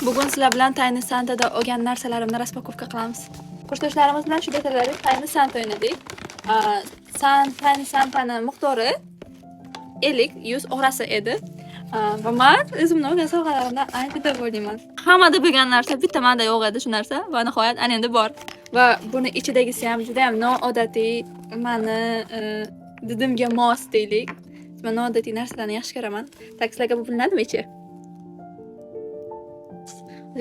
Bugun sizlar bilan Tiny Santada olgan narsalarimni raspakovka qilamiz. Kursdoshlarimiz bilan shu detallarga Tiny Santa o'ynadik. Tiny Santani miqdori 50-100 orasi edi. Va men o'zimning olgan sovg'alarimdan ancha bo'layman. Hammada bo'lgan narsa bitta menda yo'q edi shu narsa va nihoyat ana endi bor. Va buni ichidagisi ham juda ham noodatiy, meni didimga mos deylik. Men noodatiy narsalarni yaxshi ko'raman. Takslarga bu bilinadimi ichi?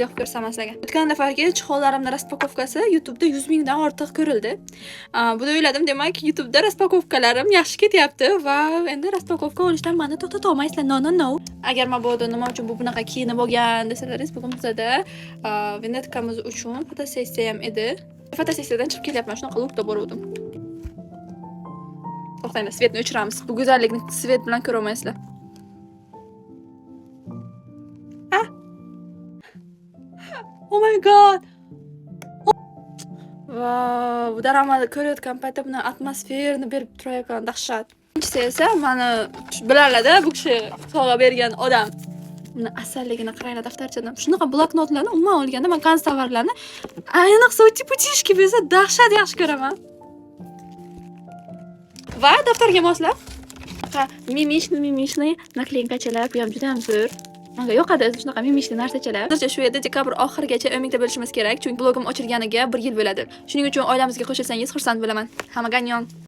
Yo'q ko'rsam sizlarga. O'tgan safargi chiqovlarimning raspakovkasi YouTube'da 100 mingdan ortiq ko'rildi. Buni o'yladim, demak YouTube'da raspakovkalarim yaxshi ketyapti va endi raspakovka olishdan meni to'xtata olmaysizlar. No. Agar mabodo nima uchun bu bunaqa kiyinib olgan desalaringiz, bugun bizda venetkamiz uchun fotosessiya ham edi. Fotosessiyadan chiqib kelyapman, shunaqa lookda borgandim. To'xtanglar, svetni o'chiramiz. Bu go'zallikni svet bilan ko'ra olmaysizlar. Oh my god. Wow, bu daramani ko'rayotgan paytda buni atmosferani berib turayotgan dahshat. Ikkinchisi esa meni bilarlar-da, bu kishi sovg'a bergan odam. Buni asalligini qaranglar daftarchadan. Shunaqa bloknotlarni umuman olganda men konstavarlarni ayniqsa tiputishki bo'lsa dahshat yaxshi ko'raman. Va daftarga moslab mimishni naklenkachalar bu ham juda ham zo'r. Menga yoqadi shunaqa mimishli narsachalar. Hozircha shu yerda dekabr oxirigacha umidda bo'lishimiz kerak, chunki blogim ochilganiga 1 yil bo'ladi. Shuning uchun oilamizga qo'shilsangiz xursand bo'laman. Hammaga annyeong.